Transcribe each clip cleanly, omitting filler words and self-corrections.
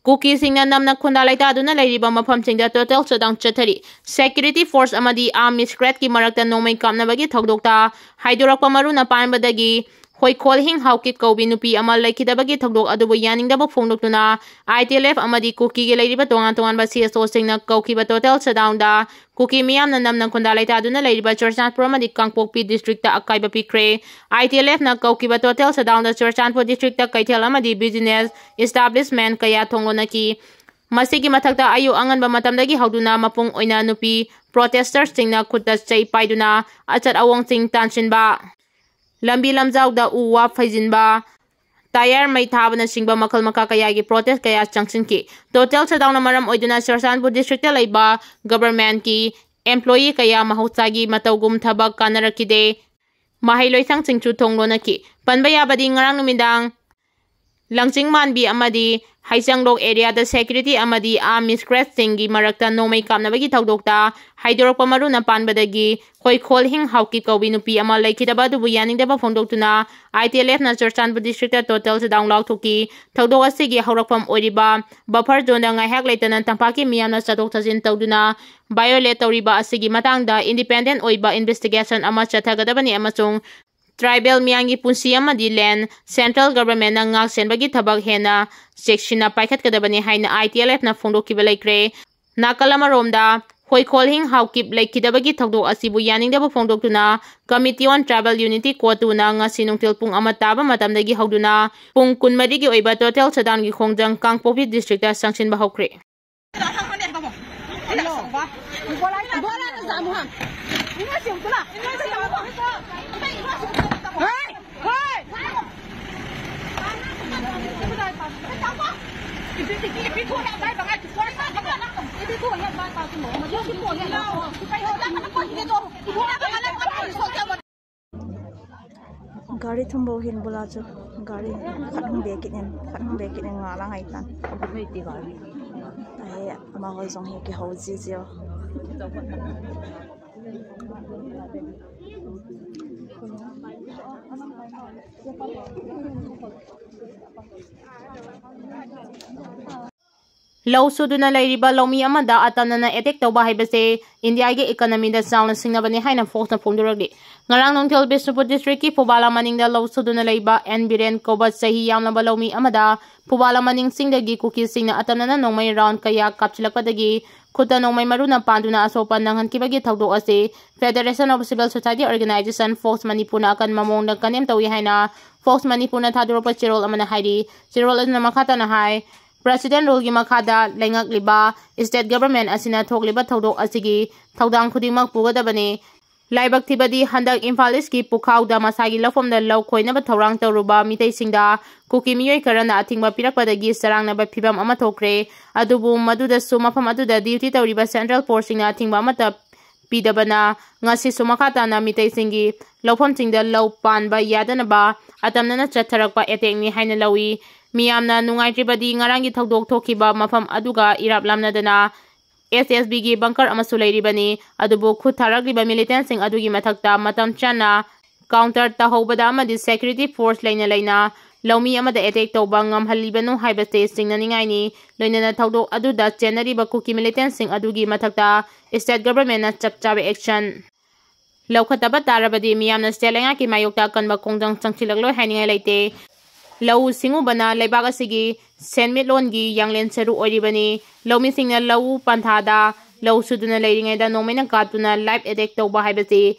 Cookie singna namna khunda laita duna lairiba mafam singda total shutdown chathari. Security force amadi army scrat ki marakta nomai kamna bagi thogdokta haidorakpa maruna panbadagi hoi khol hing haukit kobi nupi amal laikidabagi thogdok adubu yaningdaba phongdoktuna ITLF amadi Cookie ge lairiba tongan tongan ba CSO singna kaukiba total shutdown da Cookie miyamna namna khunda laita duna lairiba Churchandpur amadi Kangpokpi district ta akaiba pikre. ITLF na kaukiba total shutdown da Churchandpur district ta kaithel amadi business establishment kaya thongonaki masigi mathakta ayu angan ba matamdagi hauduna mapung oina nupi protesters singna khutta chai paiduna achat awong sing tanshinba lambi lamjau da uwa faijinba tayar mai thabana singba makal maka kaya gi protest kaya changsin ki total shutdown maram oiduna Churchandpur district ta laiba government ki employee kaya mahausagi matawgum thabak kanarakide mahailoi sang chingchu thonglona ki panbaya badi ngarang numidang Langching Manbi amadi Haisanglok area da security amadi army scratch singi marakta nomai kamna bagi thogdokta haidorokpa maruna panbadagi khoi khol hing hauki kobi nupi ama laikidaba du buyaning daba phongdoktuna ITLF na Churchandpur district ta total shutdown lauthoki thogdok asigi haurakpam oiriba buffer zone da ngaihak leitana tampaki miyamna chatok thajin tawduna violate tawriba asigi matangda independent oiba investigation ama chathagadabani amasung Tribal miyangi punsi amadi land central government na ngak senbagi thabak hena section na paikhat kadabani haina ITLF na phongdokiba laikre nakalama romda hoi khol hing haukip laikidabagi thogdok asibu yaningdaba phongdoktuna committee on tribal unity kotuna ngasi nungtil pung amataba matamdagi hauduna pung kunmari gi oiba total shutdown gi khongjang Kangpokpi district ta sangshin ba hokre Gari thumbo hin bola chu gari khatang bekit en ngala ngai tan ai ma hol jong he ki ho ji ji Law suduna lairiba lawmi amada atanana attack tawba haibase India ge economy da sound singnabani haina force na phongduragdi ngarang nongthel Bishnupur district ki Phubala maningda law suduna laiba N Biren koba sahi yamnaba lawmi amada Phubala maning singdagi Cookie singna atanana nongmai round kaya kapchilakpadagi khuta nongmai maruna panduna asopa nanghan kibagi thawdok ase Federation of Civil Society Organization Fox Manipur na kan mamong na kanem tawi haina Fox Manipur na thadurapa chirol amana hairi chirol na makhata na hai President rule gi makhada lengak liba state government asina thokliba thodok asigi thodang khudimak pugadabani laibak thibadi handak Imphal East ki pukhauda masagi lafom da law khoina ba thorang tawruba mitei singda Cookie miyoi karana athingba pirakpadagi sarangna ba phibam ama thokre adubu maduda sumafam aduda duty tawriba central force singna athingba amata pidabana ngasi sumakhata na mitei singi lawfam singda law panba yadana ba atamna chatharakpa attack ni haina lawi Miyamna nungaitri ngarangi thogdok thokiba mafam aduga irap lamnadana SSB gi bunker amasu lairibani adubu khutharagriba militant sing adugi mathakta matam chana counter tahobada amadi security force laina lawmi amada attack tawba ngamhalibanu haibate singnani ni loinana thogdok aduda chenariba Cookie militant sing adugi mathakta state government na chapchabe action lawkhataba tarabadi miyamna stelenga ki mayokta kanba kongdang changchilakloi hainingai laite Law singu bana laibag asigi senmitlon gi yanglen seru oribani lawmi singna law panthada law suduna leiringai da nomena katuna live attack tawba haibase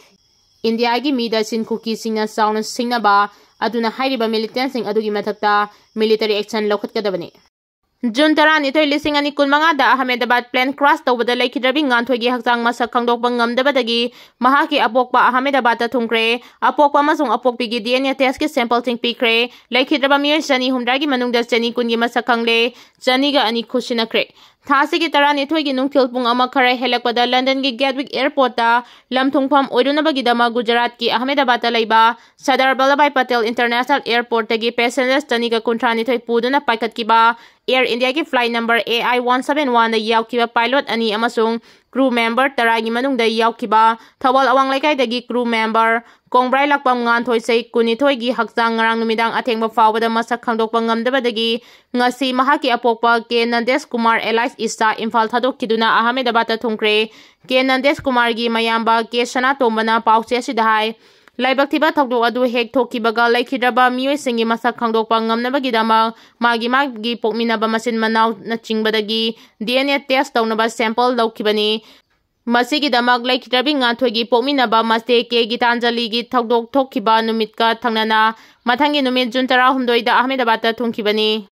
India gi mida sin Cookie singna sound singna ba aduna hairiba militant sing adugi mathakta military action lawkhat kadabani June 12 lising ani kunmanga da Ahmedabad plane crash tawbada laikhidrabi nganthoigi hakjang masak khangdokpa ngamdabadagi mahaki apokpa Ahmedabad ta thungkre apokpa masung apokpi gi DNA test ki sample sing pikre laikhidraba miyoi chani humdragi manungda chani kungi masak khangle chani ga ani khusinakre Thasi ki tarani thoigi nungthil pung ama khara helakpada London gi Gatwick airport ta lamthungpham oirunabagi dama Gujarat ki Ahmedabad ta laiba Sardar Vallabhbhai Patel International Airport tagi passengers chani ga kuntrani thoi puduna paikhat kiba Air India ki flight number AI171 da yaukiba pilot ani amasung crew member 10 gi manungda yaukiba Thawal Awang Laikai crew member Kongbrai Lakpam Nganthoi sei Kunithoi gi hakchang ngarang numidang athengba fawbada masak khangdokpa ngamdabadagi ngasi mahaki apokpa K Nandesh Kumar Elias Isa Imphal thadokiduna Ahmedabad ta thungkre K Nandesh Kumar gi mayamba K Sana Tombana pauche asidahai Laibak thiba thokdok adu hek thokibaga laikhidraba mioi singi masak khangdokpa ngamnabagidama magi pokminaba masin manaw na chingbadagi DNA test tawnaba sample laukibani Masigi damak laikhidrabi ngathoigi pokminaba maste K Gitanjali gi thokdok thokkiba numitka thangnana mathangi numit June 16 da Ahmedabad ta thungkibani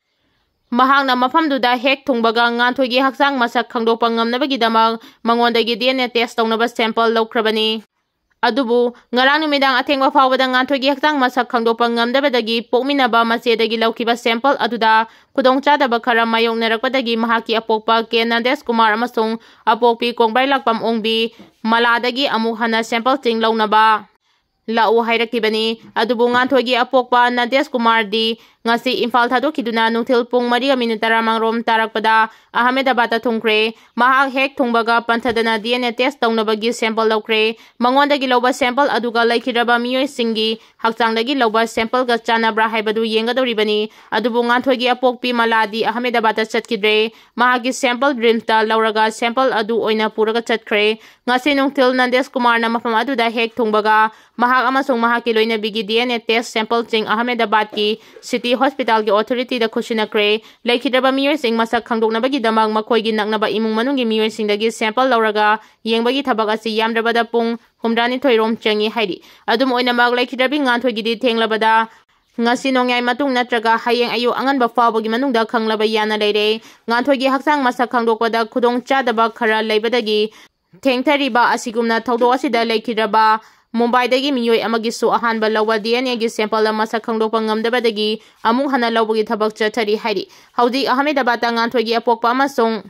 Mahangna mafamduda hek thungbaga ngathoigi haksang masak khangdokpa ngamnabagidamak mangondagi DNA test tawnaba sample laukrabani Adubu ngarang numidang athengba fawbada ngathoigi haksang masak khangdokpa ngamdabadagi pokminaba masedagi laukiba sample aduda khudongchadaba khara mayoknarakpadagi mahaki apokpa K Nandesh Kumar amasung apokpi Kongbrai Lakpam Ongbi Maladagi amuk hana sample ting launaba lau hairakibani adubu ngathoigi apokpa Nandesh Kumar di ngasi Imphal thadokiduna nungthil pung 4:30 rom tarakpada Ahmedabad ta thungkre mahak hek thungbaga panthadana DNA test tawnabagi sample laukre mangondagi loba sample aduga laikhidraba mioi singi hakchangdagi loba sample ga chanabra haibadu yengadoribani adubu ngathoigi apokpi Maladi Ahmedabad ta chatkidre mahagi sample dreams ta lauraga sample adu oina puraga chatkre ngasi nungthil Nandesh Kumar na mafam aduda hek thungbaga mahak amasung mahaki loina bigi DNA test sample ching Ahmedabad ki City Hospital ki authority da khusinakre laikhidraba mioi sing masak khangdoknabagi damang makoigi naknaba imung manunggi mioi singdagi sample lauraga yengbagi thabak asi yamdrabada pung 62 rom changi haidi adum oina mag laikhidrabi ngathoigi di thenglabada ngasi nongyai matung natraga hayeng ayu anganba fawbagi manungda khanglaba yana leire ngathoigi haksang masak khangdokpada khudong chadaba khara leibadagi thengthariba asigumna thawdok asida laikhidraba Mumbai dagi mioi amagi su ahanba lawa DNA gi sample la masak khangdokpa ngamdabadagi amung hana lawbagi thabak chathari hairi hauji Ahmedabad ta ngathoigi apokpa amasung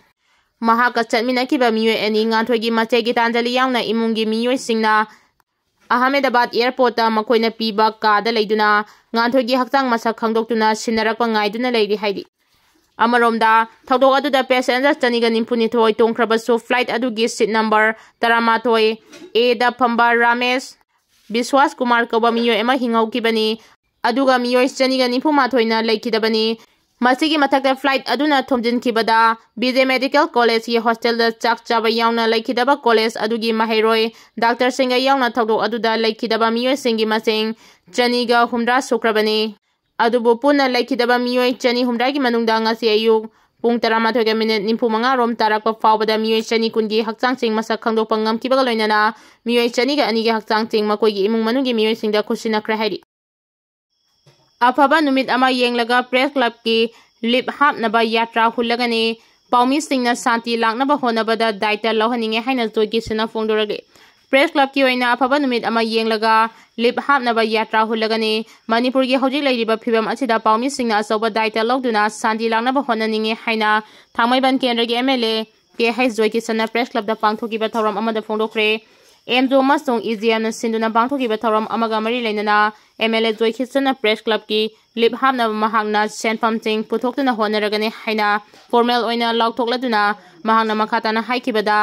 mahaka chatminakiba mioi ani ngathoigi mache Gitanjali yauna imungi mioi singna Ahmedabad airport ta makoina piba ka da leiduna ngathoigi hakchang masak khangdoktuna sinarakpa ngaiduna leiri hairi Amaromda thawdok aduda passenger chaniga nimpunithoi tongkhrabasu flight adugi seat number 13 A da phamba Ramesh Biswas Kumar koba mioi ema hingaukibani aduga mioi chaniga nimpumathoina laikidabani masigi mathakta flight aduna thomjinkibada BJ Medical College ye hostel da chak chaba yauna laikidaba college adugi mahairoi Dr. Singa yauna thawdok aduda laikidaba mioi singi masing chaniga humra sukrabani Adubu puna laikidaba mioi chani humragi manungda ngasi ayuk pung 13:45 rom tarakpa fawbada mioi chani kungi hakchang ching masak khangdokpa ngamkibaga loinana mioi chani ga anigi hakchang ching makoigi imung manunggi mioi singda khusinakra hairi Afaba numit ama yenglaga press club ki lip hapnaba yatra hulagani paumi singna santi laknaba honabada daita lohhaninge haina joigi sina fongdorage Press Club ki oina afaba numit ama yenglaga lip hapnaba yatra hulagani Manipur gi hojik leiriba phibam achida paumi singna asoba daita logduna santi laknaba honaninge haina Thangmaiban Kendra gi MLA ke haizoi ki sana Press Club da pangthokiba thoram amada fongdokre Emjo masung EGM na sinduna pangthokiba thoram amaga mari leinana MLA joi ki sana Press Club ki lip hapnaba mahangna senpam ting puthokna honaragani haina formal oina laukthokladuna mahangna makhatana haikibada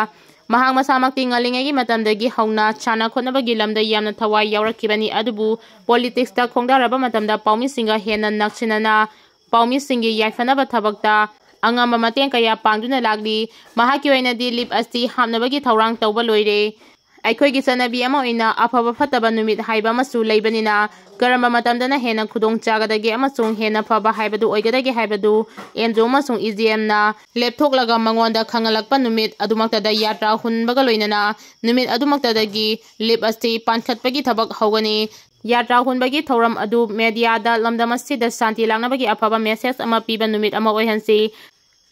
Mahang masamakti ngalingegi matamdagi hauna chana khonabagi lamda yamna thawai yaurakibani adubu politics ta khongdaraba matamda paumi singa hena naksinana paumi singi yaifanaba thabakta angamba mateng kaya pangduna lagli mahaki oina di lip asti hamnabagi thawrang tawba loire Aikhoigi sanabi ama oina afaba fataba numit haiba masu leibanina karamba matamdana hena khudong chagadagi amasung hena phaba haibadu oigadagi haibadu enjo masung EGM na laptop laga mangonda khangalakpa numit adumakta da yatra hunbaga loinana numit adumakta dagi lip asti pankhatpagi thabak hogani yatra hunbagi thoram adu media da lamdamasti da santi langnabagi afaba message ama piba numit ama oihansi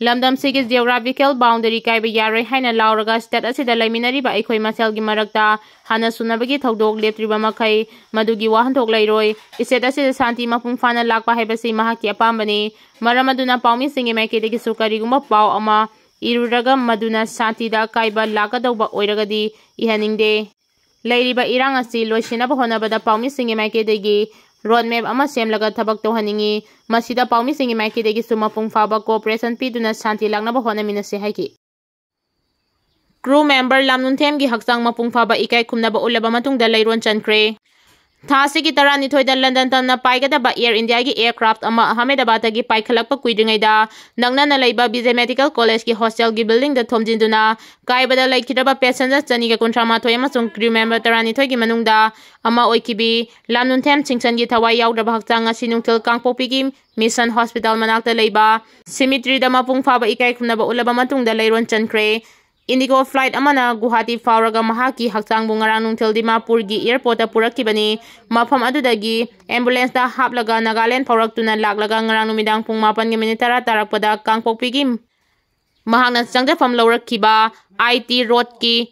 Lamdam sigi geographical boundary kaiba yaroi haina lauraga state asida laiminariba aikhoi maselgi marakta hana sunabagi thodok leptriba makai madugi wahanthok lairoi state asida santi mapung fana lakpa haibasi mahaki apambani maramaduna paumi singi maikidagi sukariguma pau ama iruraga maduna santi da kaiba lakadauba oiragadi ihaningde lairiba irang asi loisinaba honabada paumi singi maikidagi roadmap ama semlaga thabak tohaningi masida paumi singi maikidagi sumapung faba cooperation piduna santi lagnaba honaminase haiki crew member Lamnuntham gi hakchang mapung phaba ikai khumnaba ulaba matungda leiron chankhre Thasi ki tarani thoida London tamna paigada Air India gi aircraft ama Ahmedabad gi paikhalakpa kuidringai da nangna na leiba BJ Medical College gi hostel gi building da thomjinduna kaibada laikhidaba passenger chani ga kontrama thoi amasung crew member tarani thoi gi manungda ama oikibi Lamnuntham chingchan gi thawai yaudaba hakchang asi nungthil kangpopi gi mission hospital manakta leiba cemetery da mapung phaba ikai khumnaba ulaba matungda leiron chankhre Indigo flight amana Guwahati fauraga mahaki hakchang bungarang nungthil Dimapur gi airport ta purakibani mafam adudagi ambulance da haplaga Nagaland fauraktuna laklaga ngarang numidang pung 8 gi minute tara tarakpada kangpokpi gi mahakna changjafam lawrakkiba IT road ki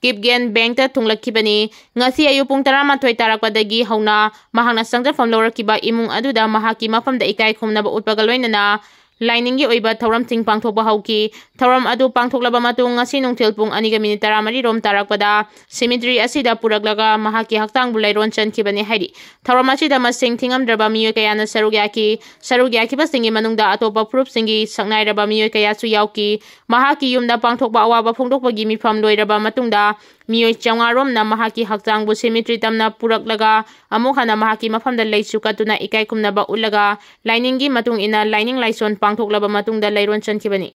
Kipgen bank ta thunglakibani ngasi ayu pung 12 tarakpadagi hauna mahakna changjafam lawrakkiba imung aduda mahaki mafamda ikai khumnaba utpaga loinana Lining gi oiba thoram ting pangthokba hauki thoram adu pangthoklaba matung ngasi nungthil pung 2 minute 30 rom tarakpada cemetery asida puraklaga mahaki haktang bulairon chankibani haidi thoram asida masing thingam draba miyoi kayana sarugyaki basingi manungda atopa proof singi saknai raba miyoi kaya chu yauki mahaki yumda pangthokba awaba phongdokpa gi mifam loiraba matungda miyoi changarom na mahaki haktang bu cemetery tamna puraklaga amukhana mahaki mafamda leichu katuna ikai kumnaba ulaga lining gi matung ina lining laison pangthoklaba matungda leiron chankibani